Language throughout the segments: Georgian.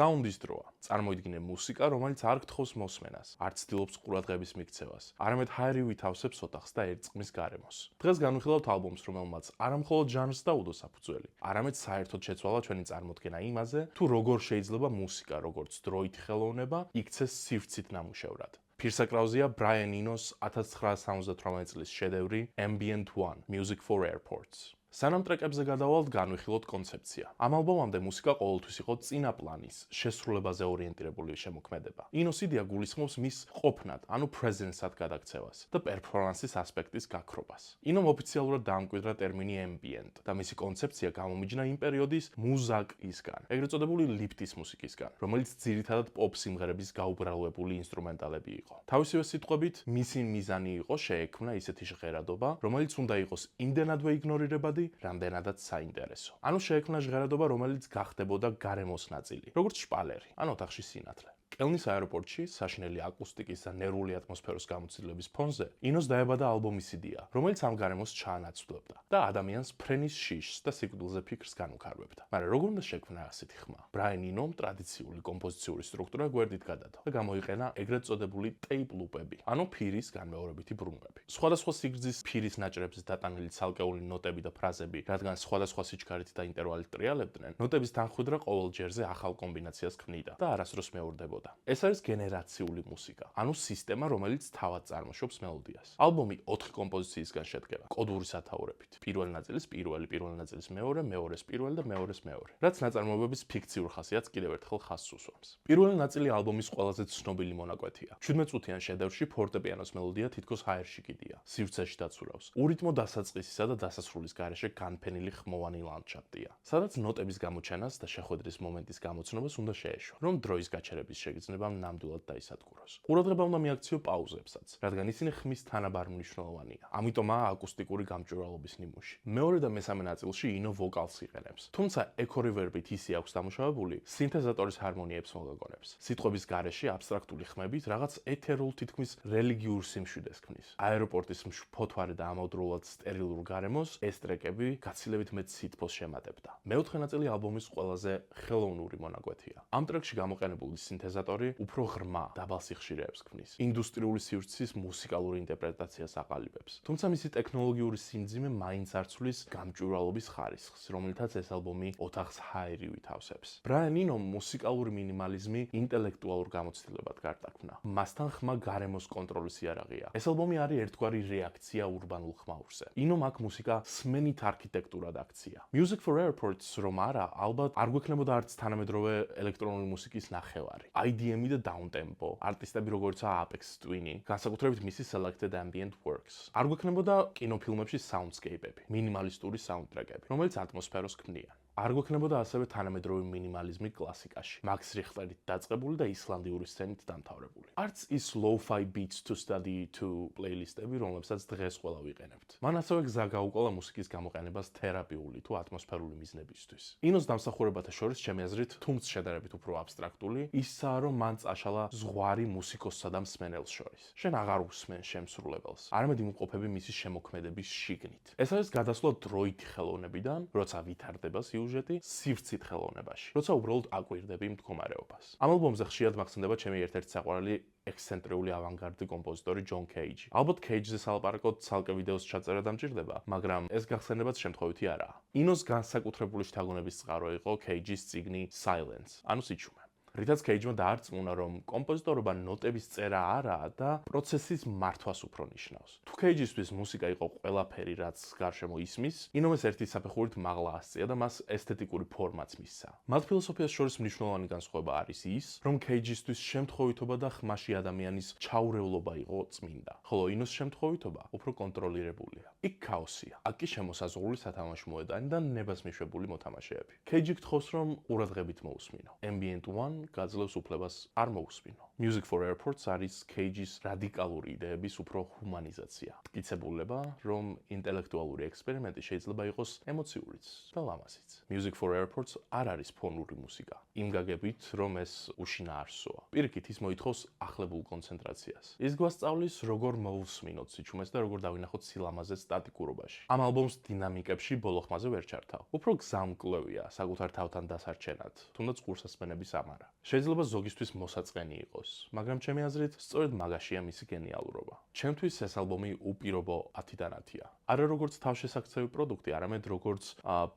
საუნდის დროა. წარმოიდგინე მუსიკა, რომელიც არ გთხოვს მოსმენას, არ ცდილობს ყურადღების მიქცევას, არამედ ჰაერი ვითავსებს ოთახს და ერწყმის გარემოს. დღეს განვიხილავთ ალბომს, რომელმაც არამხოლოდ ჟანრს დაუდო საფუძველი, არამედ საერთოდ შეცვალა ჩვენი წარმოდგენა იმაზე, თუ როგორ შეიძლება მუსიკა, როგორც დროით ხელოვნება, იქცეს სივრცით ნამუშევრად. Pirsa-Krauzea Brian Eno's 1978 წლის შედევრი Ambient One, Music for Airports. სანამ ტრეკებზე გადავალთ, განვიხილოთ კონცეფცია. ამ ალბომამდე მუსიკა ყოველთვის იყო წინა პლანის, შესრულებაზე ორიენტირებული შემოქმედება. ინოს იდეა გულისხმობს მის ყოფნად, ანუ presence-ად გადაქცევას და პერფორმანსის ასპექტის გაქრობას. ინომ ოფიციალურად დაამკვიდრა ტერმინი ambient და მისი კონცეფცია გამომიჯნა იმ პერიოდის მუზაკისგან, ეგრეთ წოდებული ლიფტის მუსიკისგან, რომელიც ძირითადად პოპ სიმღერების გაუბრალებული ინსტრუმენტალები იყო. თავისივე სიტყვებით, მისი მიზანი იყო შეექმნა ისეთი ჟღერადობა, რომელიც უნდა იყოს იმდენადვე იგნორირებადი, რამდენადაც საინტერესო. ანუ შეექმნა ჟღერადობა, რომელიც გახდებოდა გარემოს ნაწილი, როგორც შპალერი, ან ოთახში სინათლე. კელნის აეროპორტში საშინელი აკუსტიკის და ნერვული ატმოსფეროს გამოცდილების ფონზე ინოს დაებადა ალბომის იდეა, რომელიც ამ გარემოს ჩაანაცვლებდა და ადამიანს ფრენის შიშს და სიკვდილზე ფიქრს განუქარვებდა. მაგრამ როგორ უნდა შექმნა ასეთი ხმა? ბრაიან ინომ ტრადიციული კომპოზიციური სტრუქტურა გვერდით გადადო და გამოიყენა ეგრეთ წოდებული ტეიპ ლუპები, ანუ ფირის განმეორებითი ბრუნვები. სხვადასხვა სიგრძის ფირის ნაჭრებზე დატანილი ცალკეული ნოტები და ფრაზები, რადგან სხვადასხვა სიჩქარით და ინტერვალით ტრიალებდნენ, ნოტების თანხმდრა ყოველ ჯერზე ახალ კომბინაციას ქმნიდა და არასდროს მეორდებოდა. ეს არის გენერაციული მუსიკა, ანუ სისტემა, რომელიც თავად წარმოშობს მელოდიას. ალბომი 4 კომპოზიციისგან შედგება, კოდური სათაურებით. პირველი ნაწილის პირველი ნაწილის მეორე, მეორეს პირველი და მეორეს მეორე, რაც ნაწარმოებების ფიქციურ ხასიათს კიდევ ერთხელ ხაზს უსვამს. პირველი ნაწილი ალბომის ყველაზე ცნობილი მონაკვეთია. 17 წუთიან შედევრში ფორტეპიანოს მელოდია თითქოს ჰაერში კიდია, სივრცეში დაცურავს. ურიტმო დასაწყისისა და დასასრულის გარეშე განფენილი ხმოვანი ლანდშაფტია, სადაც ნოტების გამოჩენას და შეხვედრის მომენტის გამოცნობას უნდა შეეშვა, რომ დროის გაჩერების შეგრძნებამ ნამდვილად დაისადგუროს. ყურადღება უნდა მიაქციო პაუზებსაც, რადგან ისინი ხმის თანაბარ მნიშვნელოვანია. ამიტომაა აკუსტიკური გამჭვირვალობის ნიმუში. მეორე და მესამე ნაწილში ინო ვოკალს იყენებს, თუმცა ექო-რივერბით ისე აქვს დამუშავებული, სინთეზატორის ჰარმონიებს მოგაგონებს. სიტყვების გარეშე აბსტრაქტული ხმებით რაღაც ეთერულ თითქმის რელიგიურ სიმშვიდეს ქმნის. აეროპორტის მშფოთვარე და ამავდროულად სტერილურ გარემოს ეს ტრეკები გაცილებით მეტ სითბოს შემატებდა. მეოთხე ნაწილი ალბომის ყველაზე ხელოვნური მონაკვეთია. ამ ტრეკში გამოყენებული სინთეზატორი უფრო ღრმა, დაბალ სიხშირეებს ქმნის. ინდუსტრიული სივრცის მუსიკალურ ინტერპრეტაციას აყალიბებს. თუმცა მისი ტექნოლოგიური სიმძიმე მაინც არ ცვლის გამჭვირვალობის ხარისხს, რომელთაც ეს ალბომი ოთახს ჰაერი ვითავსებს. ბრაიან ინომ მუსიკალური მინიმალიზმი ინტელექტუალურ გამოცდილებად გარდაქმნა. მასთან ხმა გარემოს კონტროლის იარაღია. ეს ალბომი არის ერთგვარი რეაქცია ურბანულ ხმაურზე. ინომ აქ მუსიკა სმენით არქიტექტურად აქცია. Music for Airports რომ არა, ალბათ არ გვექნებოდა არც თანამედროვე ელექტრონული მუსიკის ნახევარი. IDM და დაუნტემპო, არტისტები როგორიცაა Apex Twin, განსაკუთრებით მისი Selected Ambient Works. არ გვექნებოდა კინოფილმებში საუნდსკეიპები, მინიმალისტური საუნდტრეკები, რომელიც ატმოსფეროს ქმნიან. არ გვექნებოდა ასევე თანამედროვე მინიმალიზმი კლასიკაში, მაქს რიხტერით დაწყებული და ისლანდიური სცენით დამთავრებული. არც ის lo-fi beats to study to პლეილისტები, რომლებსაც დღეს ყველა ვიყენებთ. მან ასევე გზა გაუკვალა მუსიკის გამოყენებას თერაპიული თუ ატმოსფერული მიზნებისთვის. ინოს დამსახურებათა შორის ჩემი აზრით, თუმცა შედარებით უფრო აბსტრაქტული, ისაა, რომ მან წაშალა ზღვარი მუსიკოსსა და მსმენელს შორის. შენ აღარ უსმენ შემსრულებელს, არამედ იმყოფები მისი შემოქმედების შიგნით. ეს არის გადასვლა დროითი ხელოვნებიდან, როცა ვითარდება სიუჟეტი, სივრცით ხელოვნებაში, როცა უბრალოდ აკვირდები მდგომარეობას. ამ ალბომზე ხშირად მახსენდება ჩემი ერთ-ერთი საყვარელი ექსცენტრიული ავანგარდი კომპოზიტორი ჯონ კეიჯი. ალბათ კეიჯზე სალაპარაკოდ ცალკე ვიდეოს ჩაწერა დამჭირდება, მაგრამ ეს გახსენებაც შემთხვევითი არაა. ინოს განსაკუთრებული შთაგონების წყარო იყო კეიჯის წიგნი Silence, ანუ სიჩუმე. რითაც კეიჯმა დაარწმუნა, რომ კომპოზიტორობა ნოტების წერა არაა და პროცესის მართვას უფრო ნიშნავს. თუ კეიჯისთვის მუსიკა იყო ყველაფერი, რაც გარშემო ისმის, ინომ ეს ერთი საფეხურით მაღლა ასწია და მას ესთეტიკური ფორმაც მისცა. მათ ფილოსოფიას შორის მნიშვნელოვანი განსხვავება არის ის, რომ კეიჯისთვის შემთხვევითობა და ხმაში ადამიანის ჩაურევლობა იყო წმინდა, ხოლო ინოს შემთხვევითობა უფრო კონტროლირებულია. იქ ქაოსია, აქ კი შემოსაზღვრული სათამაშო მოედანი და ნებასმიშვებული მოთამაშეები. კეიჯი გთხოვს, რომ ყურადღებით მოусმინო. Ambient One გაძლევს უფლებას არ მოусმინო. Music for Airports არის კეიჯის რადიკალური იდეების უფრო ჰუმანიზაცია. მტკიცებულება, რომ ინტელექტუალური ექსპერიმენტი შეიძლება იყოს ემოციურიც და ლამაზიც. Music for Airports არ არის ფონური მუსიკა. იმ გაგებით, რომ ეს უშინაარსოა. პირიქით, ის მოითხოვს ახლებულ კონცენტრაციას. ის გვასწავლის, როგორ მოусმინოთ სიჩუმეს და როგორ დავინახოთ სილამაზეს სტატიკურობაში. ამ ალბომს დინამიკებში ბოლო ხმაზე ვერ ჩართავ. უფრო გზამკვლევია საკუთარ თავთან დასარჩენად, თუნდაც ყურსასმენების ამარა. შეიძლება ზოგისთვის მოსაწყენი იყოს, მაგრამ ჩემი აზრით, სწორედ მაგაშია მისი გენიალურობა. ჩემთვის ეს ალბომი უპირობო 10-დან 10-ია. არა როგორც თავშესაქცევი პროდუქტი, არამედ როგორც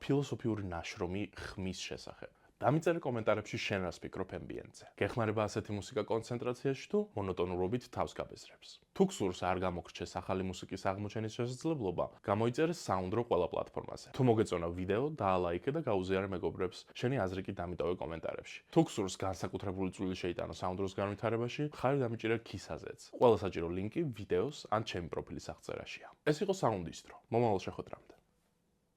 ფილოსოფიური ნაშრომი ხმის შესახებ. დამიწერე კომენტარებში შენ რას ფიქრობ ambient-ზე. გეხმარება ასეთი მუსიკა კონცენტრაციაში თუ მონოტონურობით თავს გაბეზრებს. თუ გსურს არ გამოგრჩეს ახალი მუსიკის აღმოჩენის შესაძლებლობა, გამოიწერე საუნდრო ყველა პლატფორმაზე. თუ მოგეწონა ვიდეო, დაალაიქე და გაუზიარე მეგობრებს. შენი აზრი კი დამიტოვე კომენტარებში. თუ გსურს განსაკუთრებული წვლილი შეიტანო საუნდროს განვითარებაში, ხარი დამიჭირე ქისაზეც. ყველა საჭირო ლინკი ვიდეოს ან ჩემი პროფილის აღწერაშია. ეს იყო საუნდისტრო. მომავალ შეხვედრამდე.